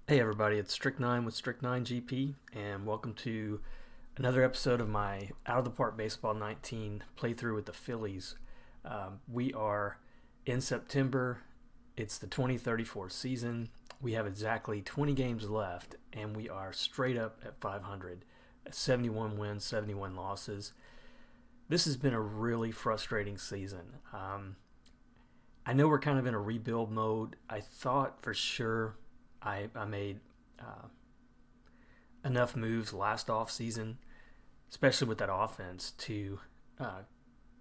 Hey everybody, it's Strict9 with Strict9 GP, and welcome to another episode of my Out of the Park Baseball 19 playthrough with the Phillies. We are in September. It's the 2034 season. We have exactly 20 games left, and we are straight up at 500. 71 wins, 71 losses. This has been a really frustrating season. I know we're kind of in a rebuild mode. I thought for sure I made uh, enough moves last off season, especially with that offense, to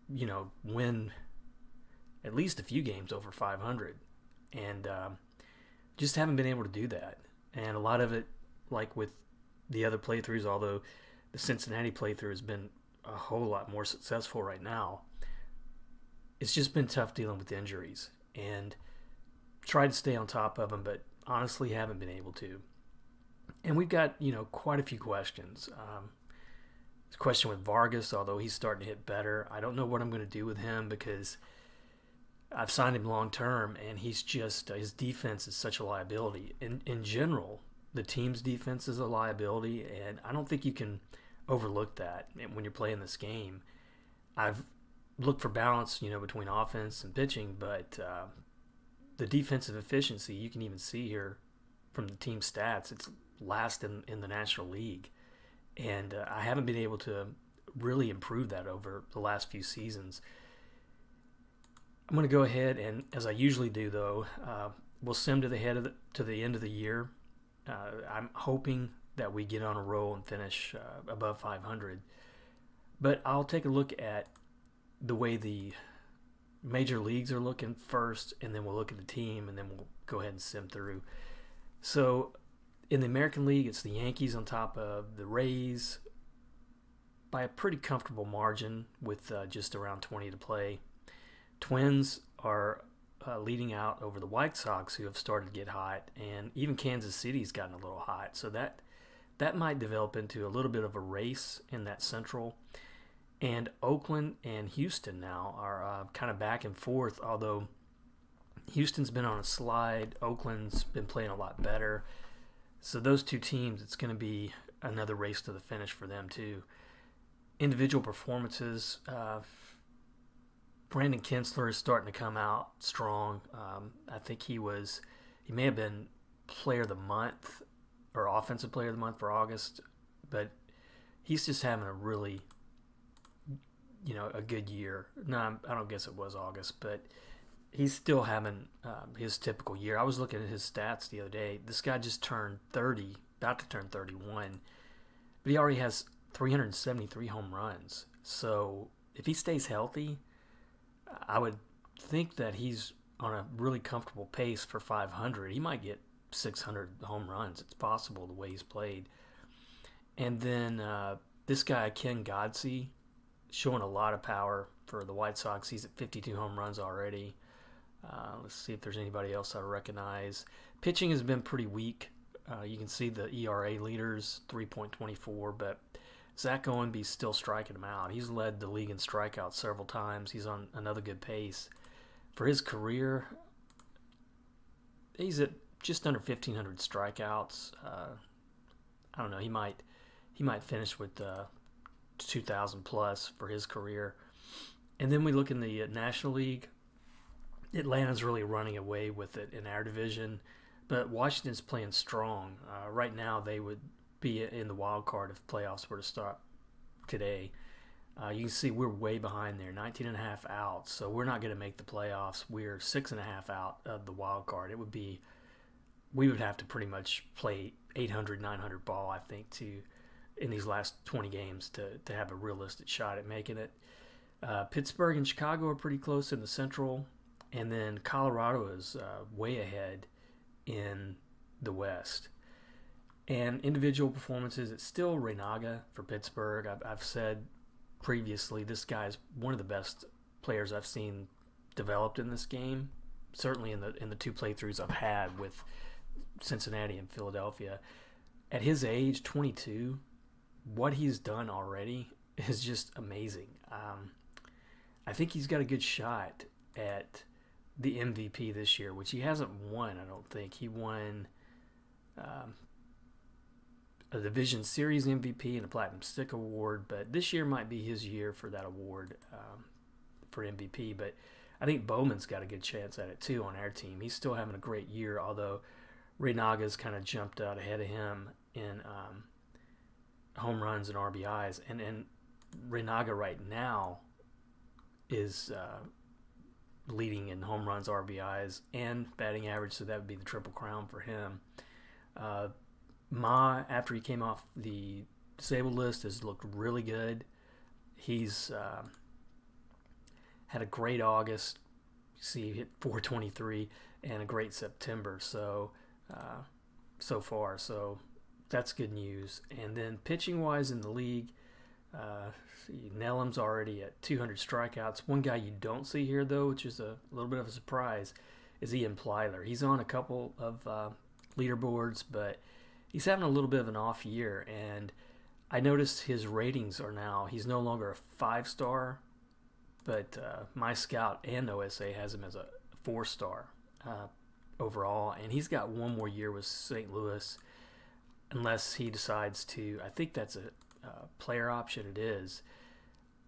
win at least a few games over 500, and just haven't been able to do that. And a lot of it, like with the other playthroughs, although the Cincinnati playthrough has been a whole lot more successful right now, it's just been tough dealing with injuries and tried to stay on top of them, but honestly haven't been able to. And we've got, quite a few questions. This question with Vargas, although he's starting to hit better, I don't know what I'm going to do with him because I've signed him long term, and he's just his defense is such a liability. In general, the team's defense is a liability, and I don't think you can overlook that when you're playing this game. I've looked for balance, between offense and pitching, but the defensive efficiency, you can even see here from the team stats, it's last in the National League. And I haven't been able to really improve that over the last few seasons. I'm going to go ahead and, as I usually do, though, we'll sim to the end of the year. I'm hoping that we get on a roll and finish above 500. But I'll take a look at the way the major leagues are looking first, and then we'll look at the team, and then we'll go ahead and sim through. So in the American League, it's the Yankees on top of the Rays by a pretty comfortable margin with just around 20 to play. Twins are leading out over the White Sox, who have started to get hot, and even Kansas City's gotten a little hot. So that might develop into a little bit of a race in that Central. And Oakland and Houston now are kind of back and forth, although Houston's been on a slide. Oakland's been playing a lot better. So those two teams, it's going to be another race to the finish for them too. Individual performances, Brandon Kinsler is starting to come out strong. I think he may have been player of the month or offensive player of the month for August, but he's just having a really a good year. No, I don't guess it was August, but he's still having his typical year. I was looking at his stats the other day. This guy just turned 30, about to turn 31, but he already has 373 home runs. So if he stays healthy, I would think that he's on a really comfortable pace for 500. He might get 600 home runs. It's possible the way he's played. And then this guy, Ken Godsey, showing a lot of power for the White Sox. He's at 52 home runs already. Let's see if there's anybody else I recognize. Pitching has been pretty weak. You can see the ERA leaders, 3.24, but Zach Owenby's still striking him out. He's led the league in strikeouts several times. He's on another good pace. For his career, he's at just under 1,500 strikeouts. I don't know. He might finish with 2,000 plus for his career. And then we look in the National League. Atlanta's really running away with it in our division, but Washington's playing strong. Right now, they would be in the wild card if playoffs were to start today. You can see we're way behind there, 19 and a half out, so we're not going to make the playoffs. We're 6.5 out of the wild card. We would have to pretty much play 800, 900 ball, I think, in these last 20 games to have a realistic shot at making it. Pittsburgh and Chicago are pretty close in the Central, and then Colorado is way ahead in the West. And individual performances, it's still Reynaga for Pittsburgh. I've said previously this guy's one of the best players I've seen developed in this game, certainly in the two playthroughs I've had with Cincinnati and Philadelphia. At his age, 22, what he's done already is just amazing. I think he's got a good shot at the MVP this year, which he hasn't won, I don't think. He won a Division Series MVP and a Platinum Stick Award, but this year might be his year for that award for MVP. But I think Bowman's got a good chance at it too on our team. He's still having a great year, although Renaga's kind of jumped out ahead of him in home runs and RBIs. And Renaga right now is leading in home runs, RBIs, and batting average, so that would be the triple crown for him. Ma, after he came off the disabled list, has looked really good. He's had a great August. You see, he hit 423 and a great September. So far, so that's good news. And then pitching wise in the league, Nellam's already at 200 strikeouts. One guy you don't see here though, which is a little bit of a surprise, is Ian Plyler. He's on a couple of leaderboards, but he's having a little bit of an off year, and I noticed his ratings are now, he's no longer a 5-star, but my scout and OSA has him as a 4-star overall, and he's got one more year with St. Louis unless he decides to, I think that's a player option, it is.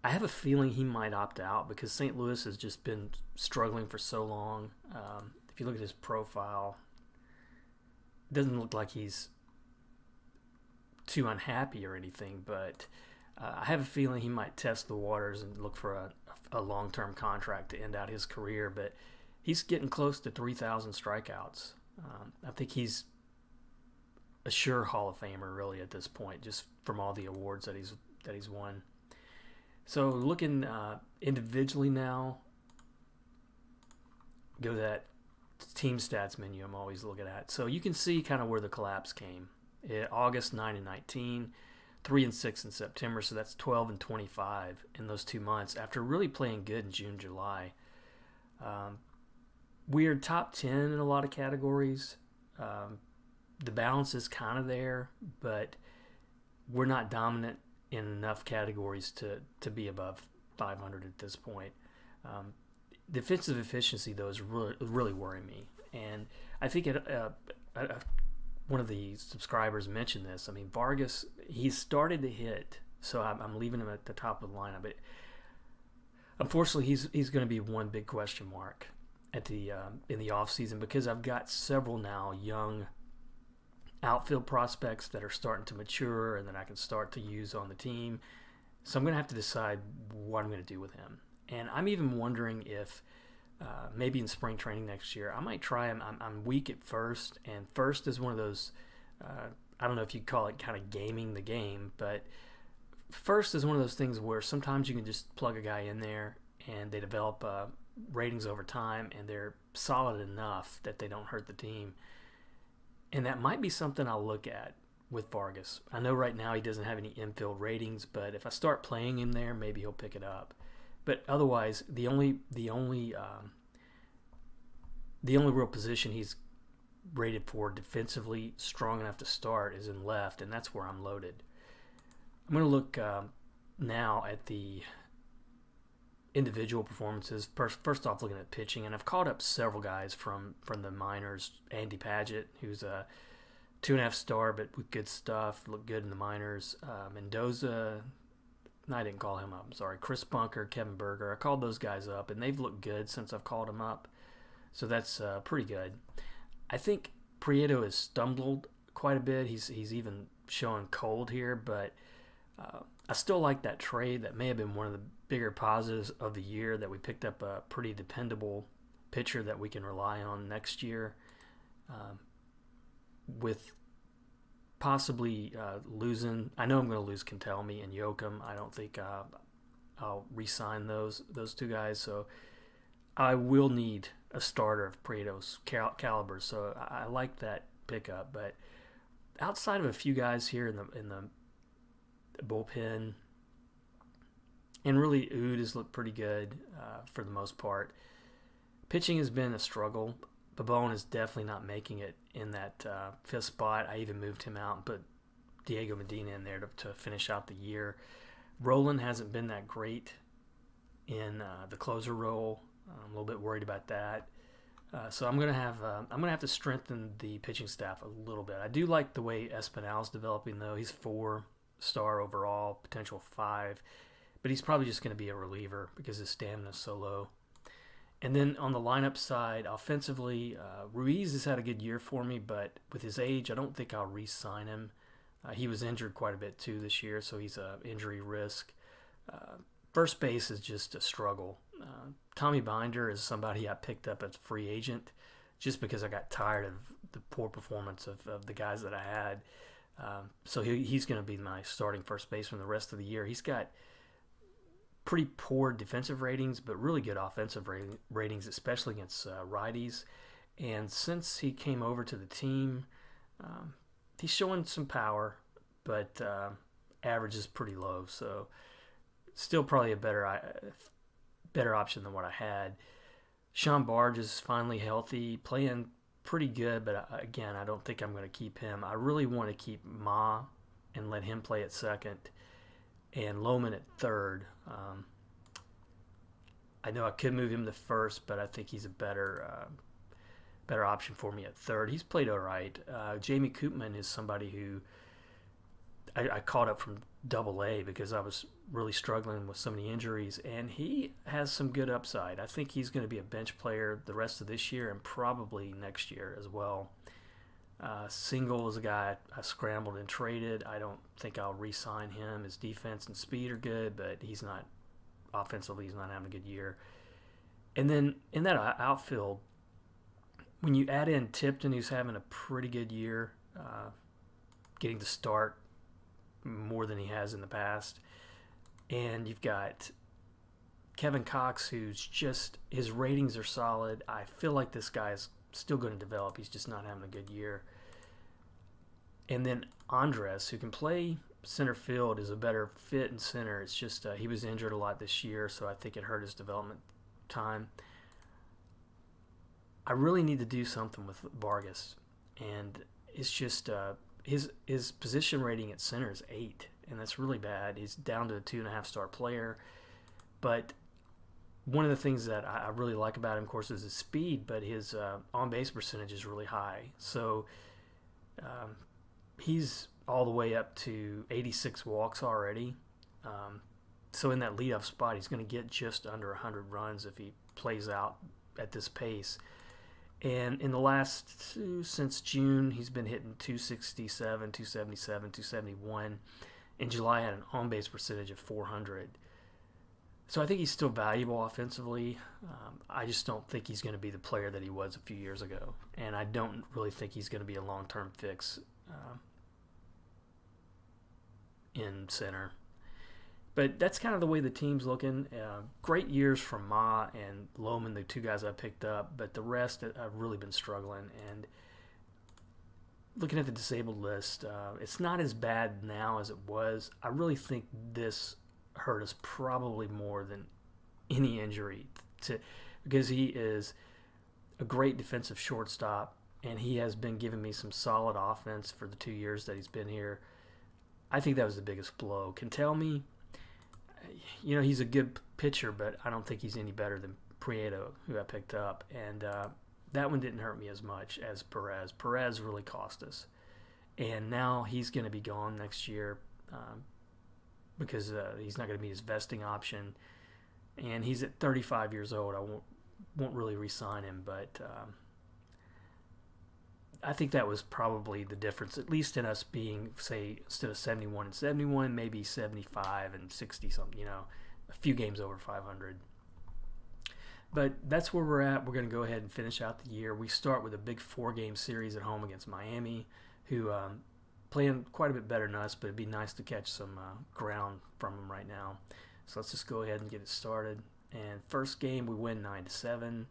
I have a feeling he might opt out because St. Louis has just been struggling for so long. If you look at his profile, it doesn't look like he's too unhappy or anything, but I have a feeling he might test the waters and look for a long-term contract to end out his career, but he's getting close to 3,000 strikeouts. I think he's a sure Hall of Famer really at this point, just from all the awards that he's won. So looking individually now, go to that team stats menu I'm always looking at. So you can see kind of where the collapse came. August 9-19, 3-6 in September, so that's 12-25 in those 2 months after really playing good in June, July. We are top 10 in a lot of categories. The balance is kind of there, but we're not dominant in enough categories to be above 500 at this point. Defensive efficiency, though, is really worrying me. And I think one of the subscribers mentioned this. I mean, Vargas, he's started to hit, so I'm leaving him at the top of the lineup. But unfortunately, he's going to be one big question mark at the in the offseason because I've got several now young outfield prospects that are starting to mature and that I can start to use on the team. So I'm going to have to decide what I'm going to do with him. And I'm even wondering if maybe in spring training next year, I might try him. I'm weak at first, and first is one of those, I don't know if you'd call it kind of gaming the game, but first is one of those things where sometimes you can just plug a guy in there and they develop ratings over time and they're solid enough that they don't hurt the team. And that might be something I'll look at with Vargas. I know right now he doesn't have any infield ratings, but if I start playing him there, maybe he'll pick it up. But otherwise, the only real position he's rated for defensively strong enough to start is in left, and that's where I'm loaded. I'm going to look now at the individual performances. First off, looking at pitching, and I've called up several guys from the minors. Andy Padgett, who's a 2.5 star, but with good stuff, looked good in the minors. Mendoza, no, I didn't call him up. I'm sorry. Chris Bunker, Kevin Berger. I called those guys up, and they've looked good since I've called them up. So that's pretty good. I think Prieto has stumbled quite a bit. He's even showing cold here, but I still like that trade. That may have been one of the bigger positives of the year, that we picked up a pretty dependable pitcher that we can rely on next year. With possibly losing, I know I'm going to lose Kentelme and Yoakum. I don't think I'll re-sign those two guys, so I will need a starter of Prieto's caliber. So I like that pickup, but outside of a few guys here in the bullpen, and really Oud has looked pretty good for the most part. Pitching has been a struggle. Babone is definitely not making it in that fifth spot. I even moved him out and put Diego Medina in there to finish out the year. Roland hasn't been that great in the closer role. I'm a little bit worried about that. So I'm gonna have to strengthen the pitching staff a little bit. I do like the way Espinal's developing though. He's 4-star overall, potential 5, but he's probably just going to be a reliever because his stamina is so low. And then on the lineup side, offensively, Ruiz has had a good year for me, but with his age, I don't think I'll re-sign him. He was injured quite a bit too this year, so he's a injury risk. First base is just a struggle. Tommy Binder is somebody I picked up as a free agent just because I got tired of the poor performance of the guys that I had. So he's going to be my starting first baseman the rest of the year. He's got pretty poor defensive ratings, but really good offensive ratings, especially against righties. And since he came over to the team, he's showing some power, but average is pretty low. So still probably a better option than what I had. Sean Barge is finally healthy, playing pretty good, but again, I don't think I'm going to keep him. I really want to keep Ma and let him play at second, and Lohman at third. I know I could move him to first, but I think he's a better option for me at third. He's played all right. Jamie Koopman is somebody who I caught up from Double-A because I was really struggling with so many injuries, and he has some good upside. I think he's going to be a bench player the rest of this year and probably next year as well. Single is a guy I scrambled and traded. I don't think I'll re-sign him. His defense and speed are good, but he's not offensively. He's not having a good year. And then in that outfield, when you add in Tipton, who's having a pretty good year, getting to start more than he has in the past, and you've got Kevin Cox, who's just, his ratings are solid. I feel like this guy is still going to develop. He's just not having a good year. And then Andres, who can play center field, is a better fit in center. It's just he was injured a lot this year, so I think it hurt his development time. I really need to do something with Vargas, and it's just his position rating at center is 8, and that's really bad. He's down to a 2.5-star player, but one of the things that I really like about him, of course, is his speed, but his on-base percentage is really high. So he's all the way up to 86 walks already. So in that leadoff spot, he's going to get just under 100 runs if he plays out at this pace. And in the last, since June, he's been hitting 267, 277, 271. In July, had an on-base percentage of 400. So I think he's still valuable offensively. I just don't think he's going to be the player that he was a few years ago. And I don't really think he's going to be a long-term fix in center. But that's kind of the way the team's looking. Great years from Ma and Lohman, the two guys I picked up, but the rest I've really been struggling. And looking at the disabled list, it's not as bad now as it was. I really think this hurt us probably more than any injury, because he is a great defensive shortstop, and he has been giving me some solid offense for the 2 years that he's been here. I think that was the biggest blow. Can tell me, he's a good pitcher, but I don't think he's any better than Prieto, who I picked up. And that one didn't hurt me as much as Perez. Perez really cost us. And now he's going to be gone next year because he's not going to be his vesting option. And he's at 35 years old. I won't really re-sign him, but I think that was probably the difference, at least in us being, say, instead of 71 and 71, maybe 75 and 60 something, a few games over 500. But that's where we're at. We're going to go ahead and finish out the year. We start with a big 4-game series at home against Miami, who playing quite a bit better than us, but it'd be nice to catch some ground from them right now. So let's just go ahead and get it started. And first game, we win 9-7.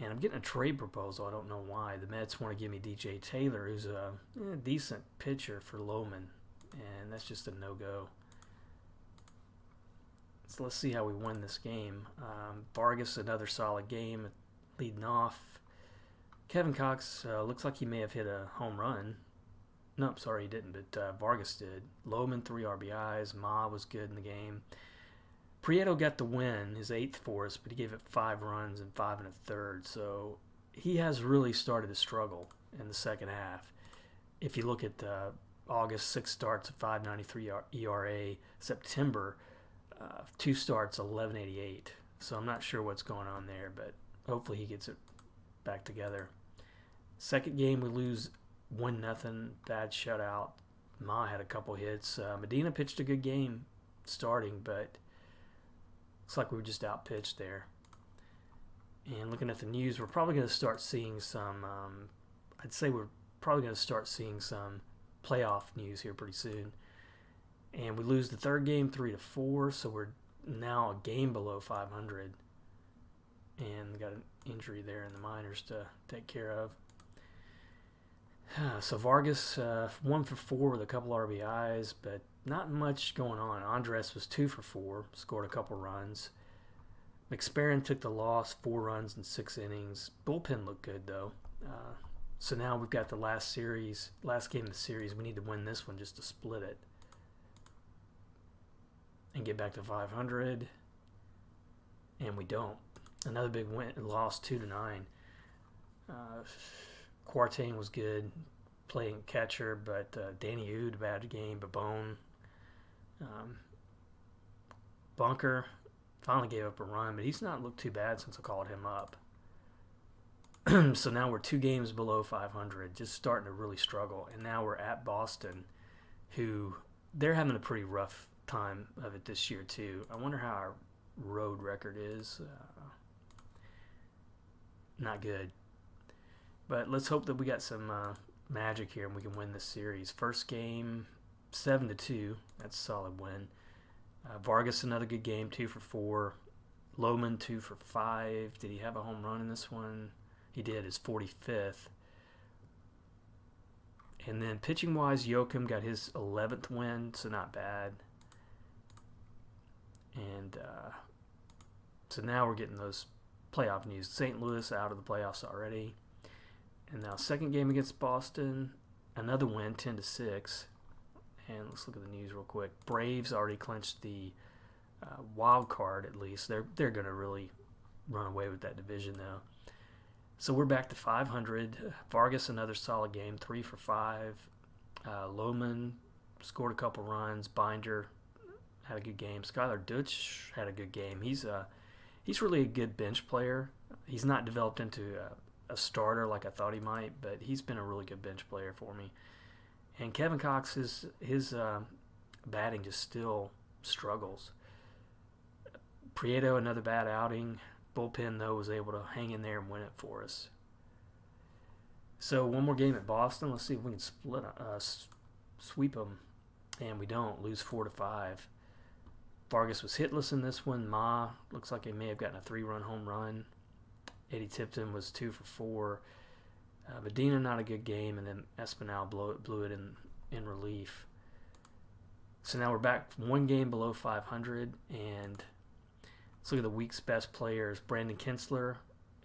And I'm getting a trade proposal. I don't know why. The Mets want to give me DJ Taylor, who's a decent pitcher for Lohman. And that's just a no-go. So let's see how we win this game. Vargas, another solid game, leading off. Kevin Cox looks like he may have hit a home run. No, sorry, he didn't, but Vargas did. Lohman, 3 RBIs. Ma was good in the game. Prieto got the win, his 8th for us, but he gave it 5 runs and 5 1/3. So he has really started to struggle in the second half. If you look at August, 6 starts, 5.93 ERA. September, 2 starts, 11.88. So I'm not sure what's going on there, but hopefully he gets it back together. Second game, we lose 1-0, bad shutout. Ma had a couple hits. Medina pitched a good game starting, but looks like we were just outpitched there. And looking at the news, we're probably going to start seeing some, I'd say we're probably going to start seeing some playoff news here pretty soon. And we lose the third game 3-4, so we're now a game below 500. And we got an injury there in the minors to take care of. So Vargas, 1 for 4 with a couple RBIs, but not much going on. Andres was 2 for 4, scored a couple runs. McSparron took the loss, 4 runs in 6 innings. Bullpen looked good, though. So now we've got the last game of the series. We need to win this one just to split it and get back to 500. And we don't. Another big win, loss 2-9. Quartain was good, playing catcher, but Danny Ude, bad game. Babone. Bunker finally gave up a run, but he's not looked too bad since I called him up. So now we're 2 games below 500, just starting to really struggle. And now we're at Boston, who they're having a pretty rough time of it this year too. I wonder how our road record is. Not good. But let's hope that we got some magic here and we can win this series. First game, 7-2. That's a solid win. Vargas, another good game, 2 for 4. Lohman, 2 for 5. Did he have a home run in this one? He did, his 45th. And then pitching-wise, Joachim got his 11th win, so not bad. And so now we're getting those playoff news. St. Louis out of the playoffs already. And now second game against Boston, another win, 10-6. And let's look at the news real quick. Braves already clinched the wild card, at least. They're going to really run away with that division, though. So we're back to 500. Vargas, another solid game, 3 for 5. Lohman scored a couple runs. Binder had a good game. Skylar Dutch had a good game. He's really a good bench player. He's not developed into a starter like I thought he might, but he's been a really good bench player for me. And Kevin Cox, his batting just still struggles. Prieto, another bad outing. Bullpen, though, was able to hang in there and win it for us. So one more game at Boston. Let's see if we can sweep them. And we don't. Lose 4-5. Vargas was hitless in this one. Ma looks like he may have gotten a 3-run home run. Eddie Tipton was 2 for 4. Medina, not a good game, and then Espinal blew it in relief. So now we're back 1 game below 500, and let's look at the week's best players. Brandon Kinsler,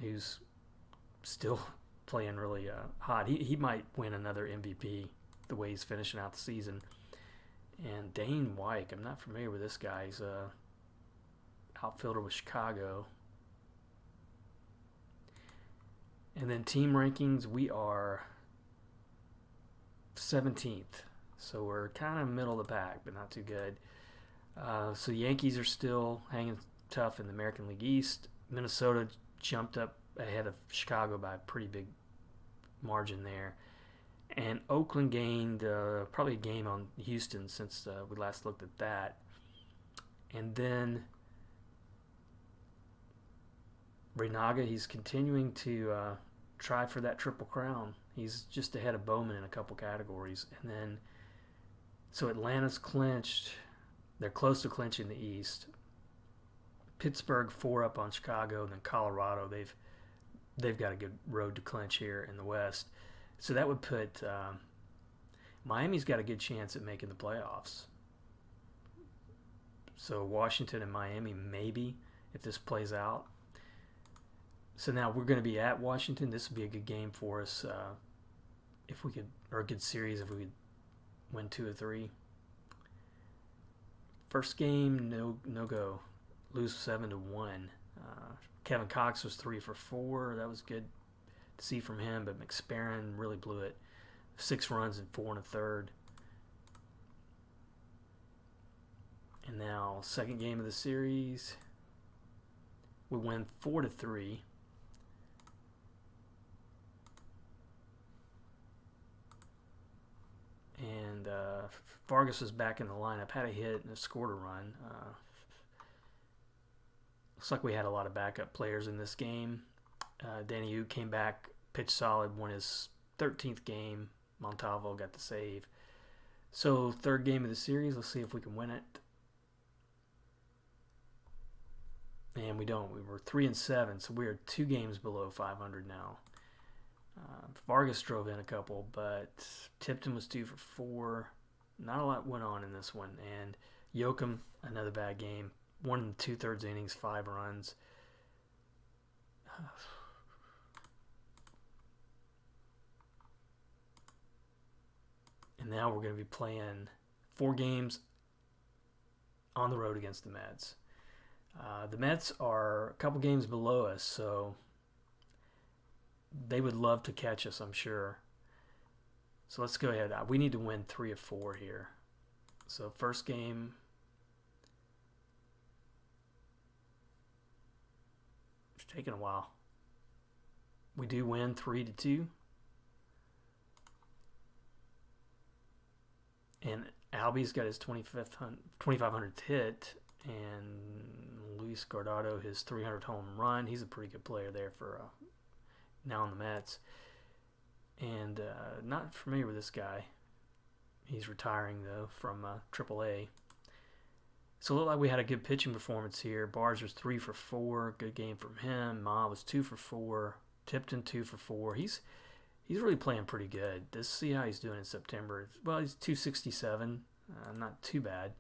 who's still playing really hot. He might win another MVP the way he's finishing out the season. And Dane White, I'm not familiar with this guy. He's a outfielder with Chicago. And then team rankings, we are 17th. So we're kind of middle of the pack, but not too good. So the Yankees are still hanging tough in the American League East. Minnesota jumped up ahead of Chicago by a pretty big margin there. And Oakland gained probably a game on Houston since we last looked at that. And then Renaga, he's continuing to try for that Triple Crown. He's just ahead of Bowman in a couple categories. And then, so Atlanta's clinched. They're close to clinching the East. Pittsburgh 4 up on Chicago, and then Colorado. They've got a good road to clinch here in the West. So that would put Miami's got a good chance at making the playoffs. So Washington and Miami maybe if this plays out. So now we're going to be at Washington. This would be a good game for us if we could, or a good series if we could win 2 or 3. First game, no go. Lose 7-1. Kevin Cox was 3 for 4. That was good to see from him, but McSparron really blew it. 6 runs and 4 1/3. And now, second game of the series, we win 4-3. And Vargas was back in the lineup, had a hit and scored a run. Looks like we had a lot of backup players in this game. Danny Yu came back, pitched solid, won his 13th game. Montalvo got the save. So third game of the series, let's see if we can win it. And we don't. We were 3-7, so we are 2 games below 500 now. Vargas drove in a couple, but Tipton was 2 for 4. Not a lot went on in this one. And Yoakum, another bad game. 1 2/3 innings, 5 runs. And now we're going to be playing 4 games on the road against the Mets. The Mets are a couple games below us, so they would love to catch us, I'm sure. So let's go ahead. We need to win 3 of 4 here. So first game, it's taking a while. We do win 3-2. And Albie's got his 2,500th hit, and Luis Guardado his 300th home run. He's a pretty good player there for now on the Mets. And not familiar with this guy. He's retiring, though, from AAA. So it looked like we had a good pitching performance here. Barnes was 3 for 4. Good game from him. Ma was 2 for 4. Tipton 2 for 4. He's really playing pretty good. Let's see how he's doing in September. Well, he's 267. Not too bad.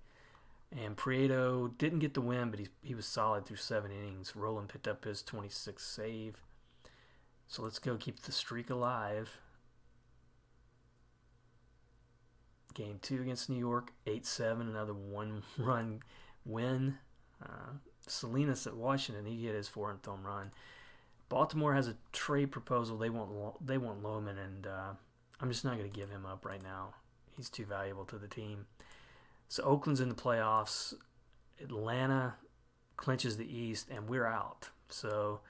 And Prieto didn't get the win, but he was solid through 7 innings. Roland picked up his 26th save. So let's go keep the streak alive. Game 2 against New York, 8-7, another 1-run win. Salinas at Washington, he hit his 400th home run. Baltimore has a trade proposal. They want Lohman, and I'm just not going to give him up right now. He's too valuable to the team. So Oakland's in the playoffs. Atlanta clinches the East, and we're out. So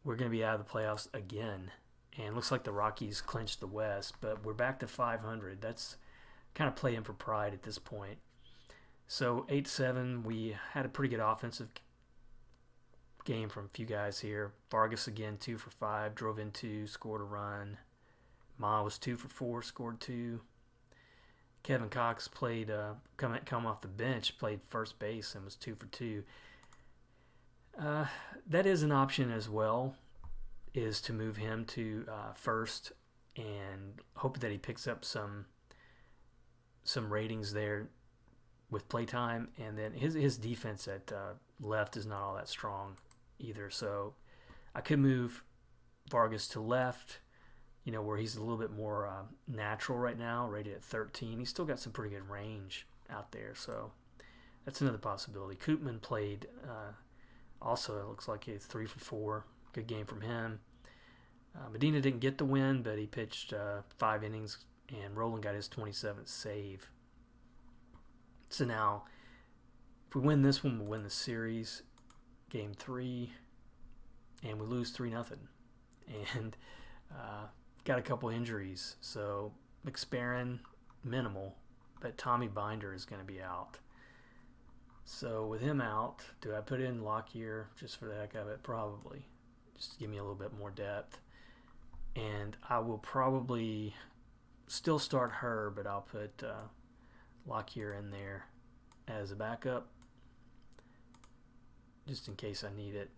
we're going to be out of the playoffs again. And looks like the Rockies clinched the West, but we're back to 500. That's kind of playing for pride at this point. So 8-7, we had a pretty good offensive game from a few guys here. Vargas again, 2 for 5, drove in 2, scored a run. Ma was 2 for 4, scored 2. Kevin Cox played, come off the bench, played first base and was 2 for 2. That is an option as well, is to move him to first and hope that he picks up some ratings there with playtime. And then his defense at left is not all that strong either. So I could move Vargas to left, where he's a little bit more natural right now, rated at 13. He's still got some pretty good range out there. So that's another possibility. Koopman played also, it looks like he's 3 for 4. Good game from him. Medina didn't get the win, but he pitched 5 innings, and Roland got his 27th save. So now, if we win this one, we'll win the series, game 3, and we lose 3-0. And got a couple injuries. So McSparron, minimal, but Tommy Binder is going to be out. So with him out, do I put in Lockyer just for the heck of it? Probably. Just to give me a little bit more depth. And I will probably still start her, but I'll put Lockyer in there as a backup just in case I need it.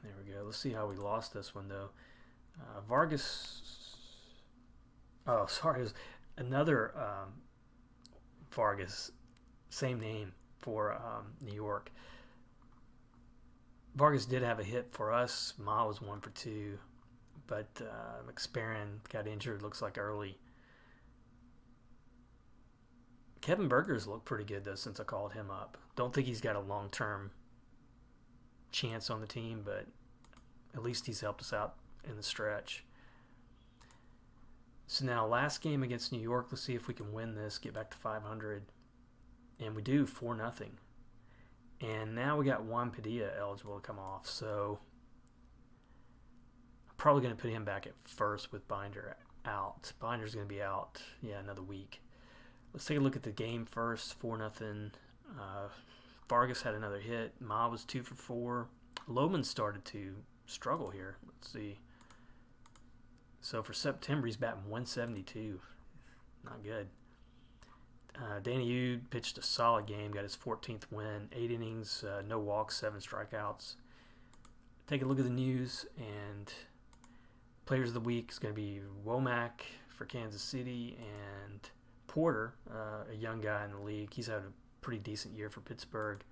There we go. Let's see how we lost this one, though. Vargas. Oh, sorry. It was another Vargas. Same name for New York. Vargas did have a hit for us. Ma was 1 for 2. But McSparron got injured, looks like early. Kevin Burgers looked pretty good, though, since I called him up. Don't think he's got a long-term chance on the team, but at least he's helped us out in the stretch. So now, last game against New York, let's see if we can win this, get back to 500. And we do, 4-0. And now we got Juan Padilla eligible to come off, so I'm probably going to put him back at first with Binder out. Binder's going to be out, another week. Let's take a look at the game first, 4-0. Vargas had another hit. Ma was 2 for 4. Lohman started to struggle here. Let's see. So for September, he's batting 172. Not good. Danny Yu pitched a solid game, got his 14th win, 8 innings, no walks, 7 strikeouts. Take a look at the news, and Players of the Week is going to be Womack for Kansas City and Porter, a young guy in the league. He's had a pretty decent year for Pittsburgh.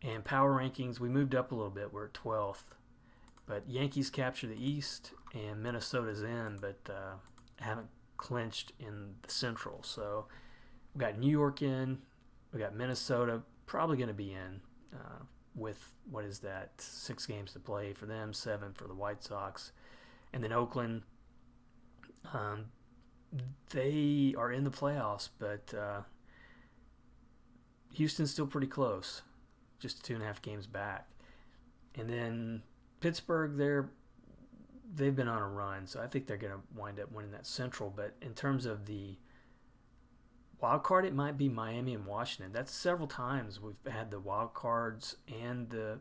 And power rankings, we moved up a little bit. We're at 12th. But Yankees capture the East, and Minnesota's in, but haven't clinched in the Central. So we got New York in, we got Minnesota probably going to be in with, 6 games to play for them, 7 for the White Sox. And then Oakland, they are in the playoffs, but Houston's still pretty close, just 2.5 games back. And then Pittsburgh, they've been on a run, so I think they're going to wind up winning that Central. But in terms of the wild card, it might be Miami and Washington. That's several times we've had the wild cards and the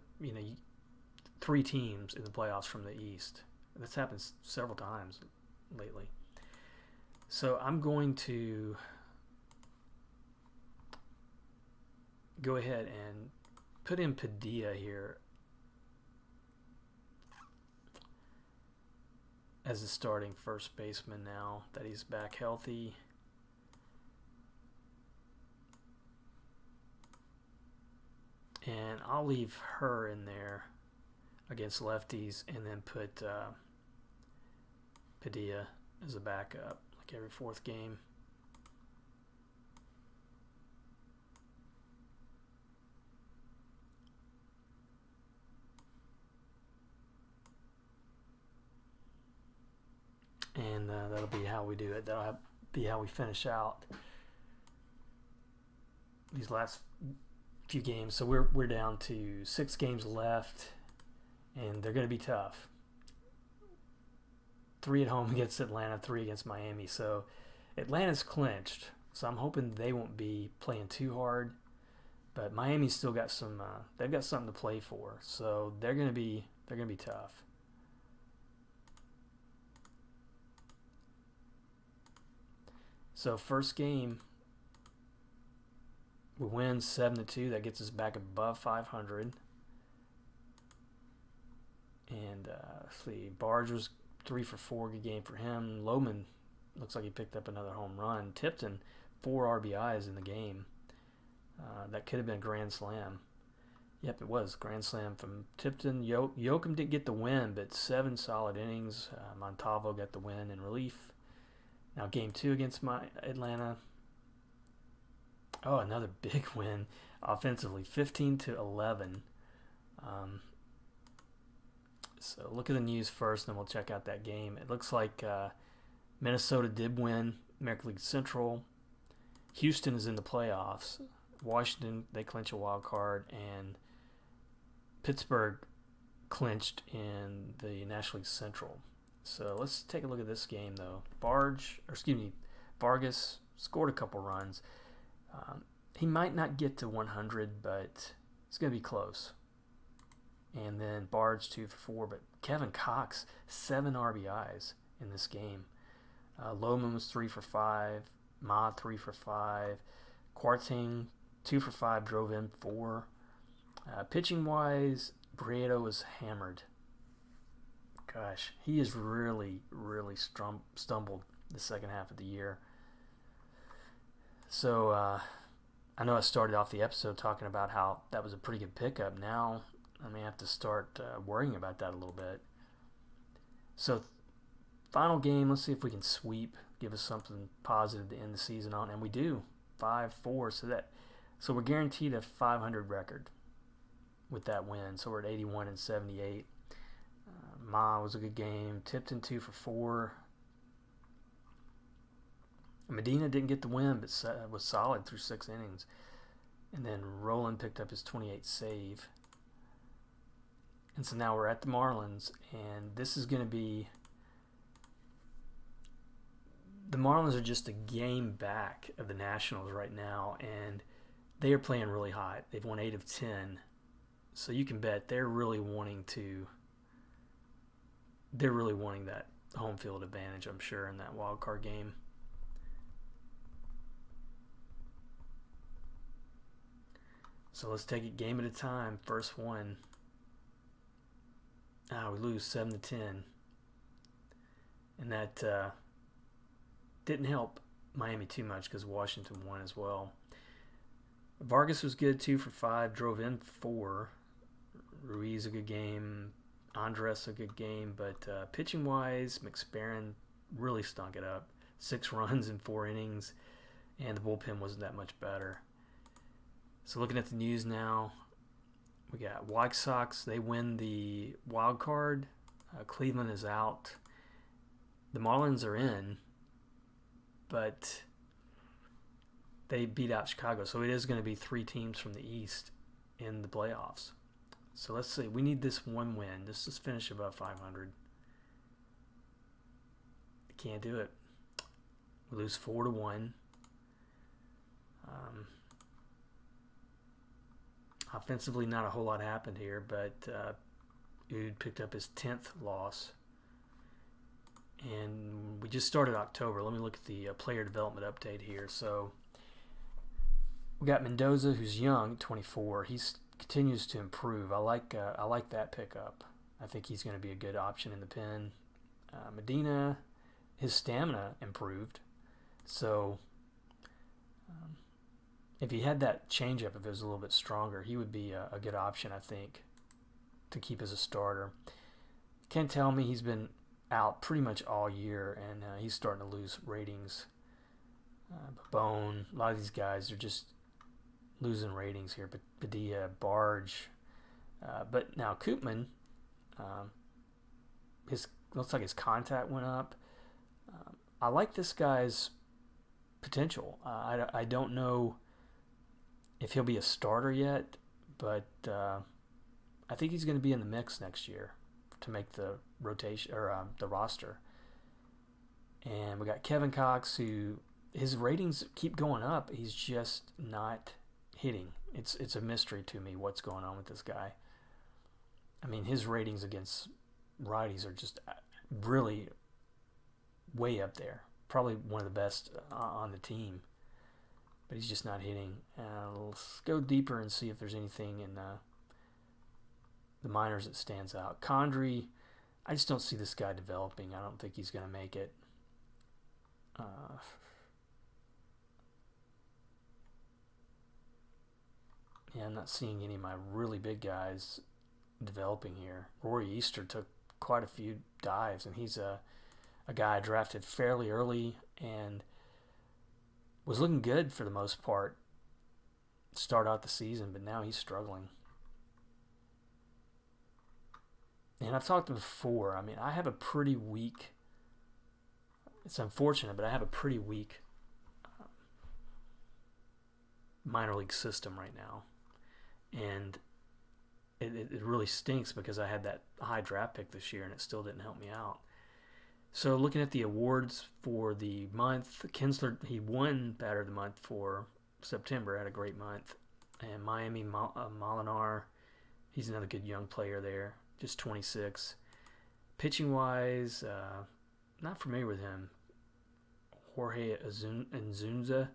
3 teams in the playoffs from the East. That's happened several times lately. So I'm going to go ahead and put in Padilla here as a starting first baseman now that he's back healthy. And I'll leave her in there against lefties and then put Padilla as a backup, like every 4th game. And that'll be how we do it. That'll be how we finish out these last few games. So we're down to 6 games left, and they're going to be tough. 3 at home against Atlanta, 3 against Miami. So Atlanta's clinched. So I'm hoping they won't be playing too hard. But Miami's still got some. They've got something to play for. So they're going to be tough. So first game, we win 7-2. That gets us back above 500. And let's see, Barge was 3 for 4, good game for him. Lohman looks like he picked up another home run. Tipton, 4 RBIs in the game. That could have been a grand slam. Yep, it was grand slam from Tipton. Yoakum didn't get the win, but 7 solid innings. Montalvo got the win in relief. Now game 2 against Atlanta. Oh, another big win offensively, 15-11. So look at the news first, and then we'll check out that game. It looks like Minnesota did win American League Central. Houston is in the playoffs. Washington, they clinch a wild card, and Pittsburgh clinched in the National League Central. So let's take a look at this game, though. Vargas scored a couple runs. He might not get to 100, but it's going to be close. And then Barge 2 for 4, but Kevin Cox 7 RBIs in this game. Lohman was 3 for 5, Ma 3 for 5, Quarting 2 for 5, drove in 4. Pitching wise, Briedo was hammered. Gosh, he has really stumbled the second half of the year. So I know I started off the episode talking about how that was a pretty good pickup. Now I may have to start worrying about that a little bit. So final game, let's see if we can sweep, give us something positive to end the season on, and we do, 5-4. So we're guaranteed a 500 record, with that win. So we're at 81 and 78. Ma was a good game. Tipton 2 for 4. Medina didn't get the win, but was solid through 6 innings. And then Roland picked up his 28th save. And so now we're at the Marlins, and this is going to be... The Marlins are just a game back of the Nationals right now, and they are playing really hot. They've won 8 of 10. So you can bet they're really wanting that home field advantage, I'm sure, in that wild card game. So let's take it game at a time. First one. We lose 7 to 10. And that didn't help Miami too much because Washington won as well. Vargas was good, 2 for 5, drove in 4. Ruiz a good game. Andres a good game, but pitching wise, McSparran really stunk it up. 6 runs in 4 innings, and the bullpen wasn't that much better. So looking at the news now, we got White Sox. They win the wild card. Cleveland is out. The Marlins are in, but they beat out Chicago. So it is going to be 3 teams from the East in the playoffs. So let's see. We need this one win. Just to finish above 500. Can't do it. We lose 4 to 1. Offensively, not a whole lot happened here, but Ood picked up his 10th loss. And we just started October. Let me look at the player development update here. So we got Mendoza, who's young, 24. He continues to improve. I like that pickup. I think he's going to be a good option in the pen. Medina, his stamina improved. So if he had that changeup, if it was a little bit stronger, he would be a good option, I think, to keep as a starter. Can't tell me he's been out pretty much all year, and he's starting to lose ratings. Bone, a lot of these guys are just losing ratings here. Padilla, Barge, but now Koopman, looks like his contact went up. I like this guy's potential. I don't know if he'll be a starter yet, but I think he's going to be in the mix next year to make the rotation or the roster. And we got Kevin Cox, who his ratings keep going up. He's just not hitting. It's a mystery to me what's going on with this guy. I mean, his ratings against righties are just really way up there. Probably one of the best on the team. But he's just not hitting. Let's go deeper and see if there's anything in the minors that stands out. Condrey, I just don't see this guy developing. I don't think he's going to make it. Yeah, I'm not seeing any of my really big guys developing here. Rory Easter took quite a few dives, and he's a guy I drafted fairly early and was looking good for the most part to start out the season, but now he's struggling. And I've talked before, I mean, I have a pretty weak, it's unfortunate, but I have a pretty weak minor league system right now. And it really stinks because I had that high draft pick this year and it still didn't help me out. So looking at the awards for the month, Kinsler, he won Batter of the Month for September, had a great month. And Miami Molinar, he's another good young player there, just 26. Pitching-wise, not familiar with him. Jorge Azunza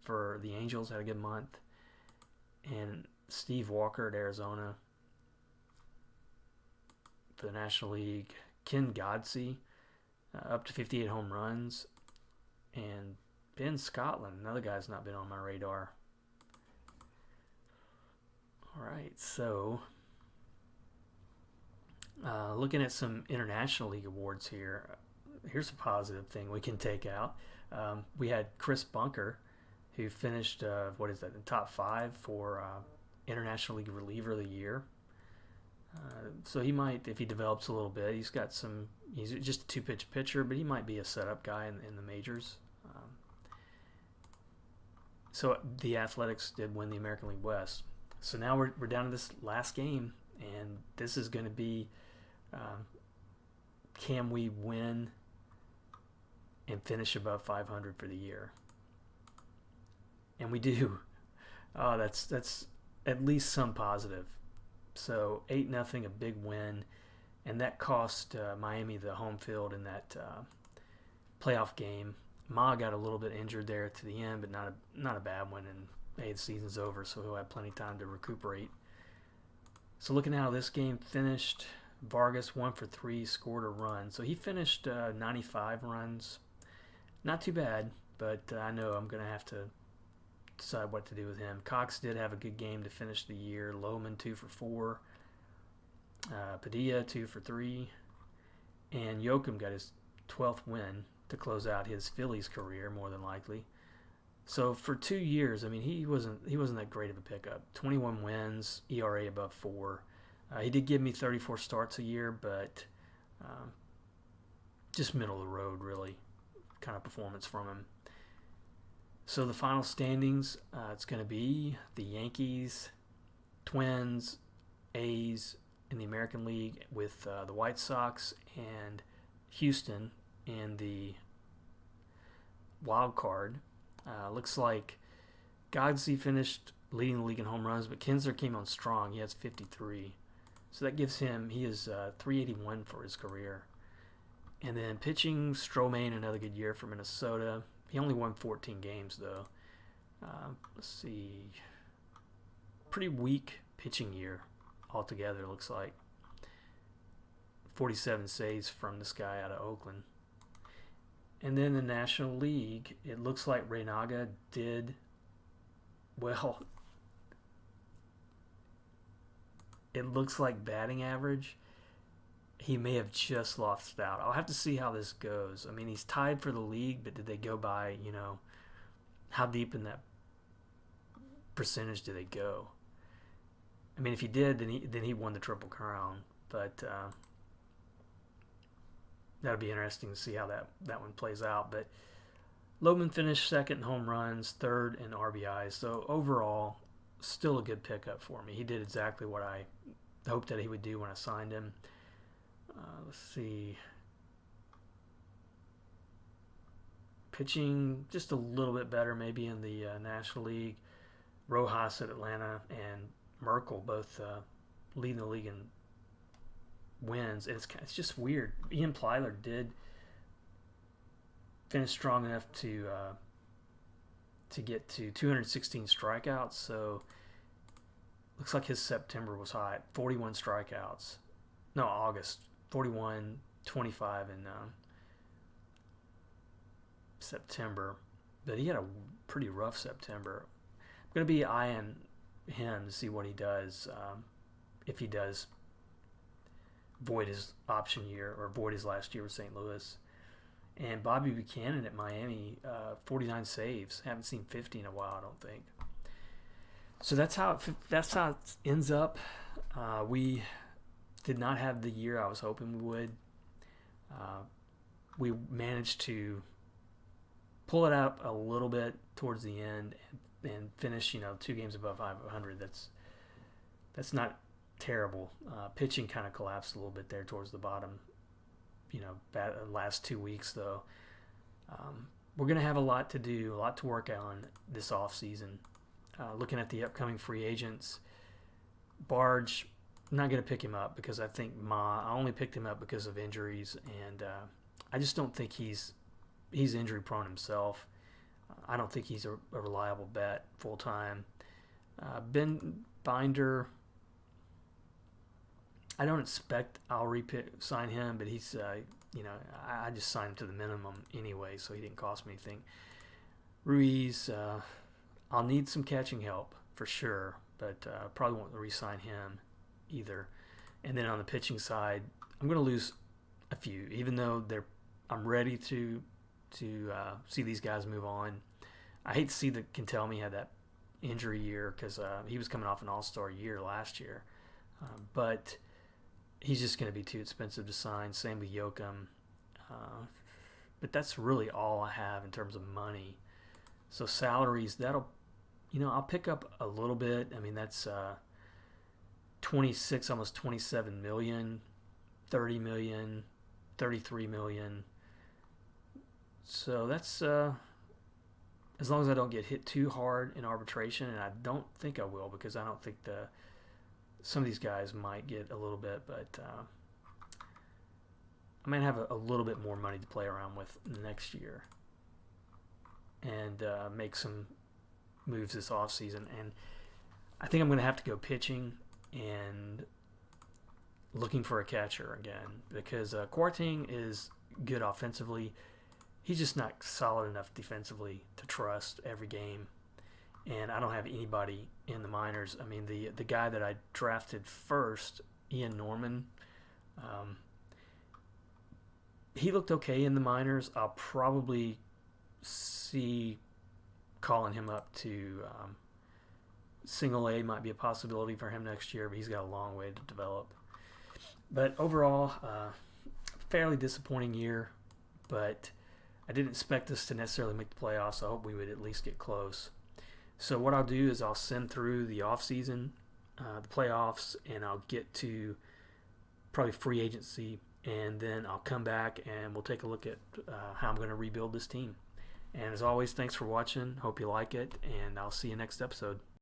for the Angels had a good month. And Steve Walker at Arizona for the National League. Ken Godsey, up to 58 home runs. And Ben Scotland, another guy's not been on my radar. All right, so looking at some International League awards here, here's a positive thing we can take out. We had Chris Bunker, who finished, the top 5 for International League Reliever of the Year. So he might, if he develops a little bit, he's just a two-pitch pitcher, but he might be a setup guy in the majors. So the Athletics did win the American League West. So now we're down to this last game, and this is going to be, can we win and finish above 500 for the year? And we do. Oh, that's at least some positive. So 8-0, a big win, and that cost Miami the home field in that playoff game. Ma got a little bit injured there to the end, but not a bad one, and hey, the season's over, so he'll have plenty of time to recuperate. So looking at how this game finished, Vargas 1 for 3, scored a run. So he finished 95 runs. Not too bad, but I know I'm going to have to decide what to do with him. Cox did have a good game to finish the year. Lohman 2 for 4. Padilla 2 for 3. And Yoakum got his 12th win to close out his Phillies career, more than likely. So for 2 years, I mean, he wasn't that great of a pickup. 21 wins, ERA above 4. He did give me 34 starts a year, but just middle of the road, really, kind of performance from him. So the final standings, it's going to be the Yankees, Twins, A's in the American League, with the White Sox and Houston in the wild card. Looks like Godsey finished leading the league in home runs, but Kinsler came on strong. He has 53. So that gives him, he is 381 for his career. And then pitching, Stroman, another good year for Minnesota. He only won 14 games, though. Let's see. Pretty weak pitching year altogether, looks like. 47 saves from this guy out of Oakland. And then the National League, it looks like Reynaga did well. It looks like batting average, he may have just lost out. I'll have to see how this goes. I mean, he's tied for the league, but did they go by, how deep in that percentage do they go? I mean, if he did, then he won the Triple Crown. But that'll be interesting to see how that one plays out. But Lohman finished second in home runs, third in RBIs. So overall, still a good pickup for me. He did exactly what I hoped that he would do when I signed him. Let's see. Pitching just a little bit better maybe in the National League. Rojas at Atlanta and Merkel both leading the league in wins. And it's just weird. Ian Plyler did finish strong enough to get to 216 strikeouts. So looks like his September was high. 41 strikeouts. No, August. 41, 25 in September. But he had a pretty rough September. I'm going to be eyeing him to see what he does, if he does void his option year or void his last year with St. Louis. And Bobby Buchanan at Miami, 49 saves. Haven't seen 50 in a while, I don't think. So that's how it ends up. We did not have the year I was hoping we would. We managed to pull it up a little bit towards the end and finish, 2 games above 500. That's not terrible. Pitching kind of collapsed a little bit there towards the bottom. Last 2 weeks though. We're going to have a lot to do, a lot to work on this off season. Looking at the upcoming free agents, Barge, I'm not going to pick him up because I think I only picked him up because of injuries, and I just don't think he's injury prone himself. I don't think he's a reliable bet full time. Ben Binder, I don't expect I'll sign him, but he's I just signed him to the minimum anyway, so he didn't cost me anything. Ruiz, I'll need some catching help for sure, but probably won't re-sign him either. And then on the pitching side, I'm going to lose a few, even though I'm ready to see these guys move on. I hate to see that Kentelme had that injury year because he was coming off an all-star year last year. But he's just going to be too expensive to sign. Same with Yoakum. But that's really all I have in terms of money. So salaries, I'll pick up a little bit. I mean, that's 26, almost 27 million, 30 million, 33 million. So that's as long as I don't get hit too hard in arbitration, and I don't think I will, because I don't think some of these guys might get a little bit, but I might have a little bit more money to play around with next year, and make some moves this offseason. And I think I'm going to have to go pitching and looking for a catcher again, because Quarting is good offensively. He's just not solid enough defensively to trust every game. And I don't have anybody in the minors. I mean, the guy that I drafted first, Ian Norman, he looked okay in the minors. I'll probably see calling him up to single A might be a possibility for him next year, but he's got a long way to develop. But overall, fairly disappointing year, but I didn't expect us to necessarily make the playoffs. I hope we would at least get close. So what I'll do is I'll send through the offseason, the playoffs, and I'll get to probably free agency, and then I'll come back and we'll take a look at how I'm going to rebuild this team. And as always, thanks for watching. Hope you like it, and I'll see you next episode.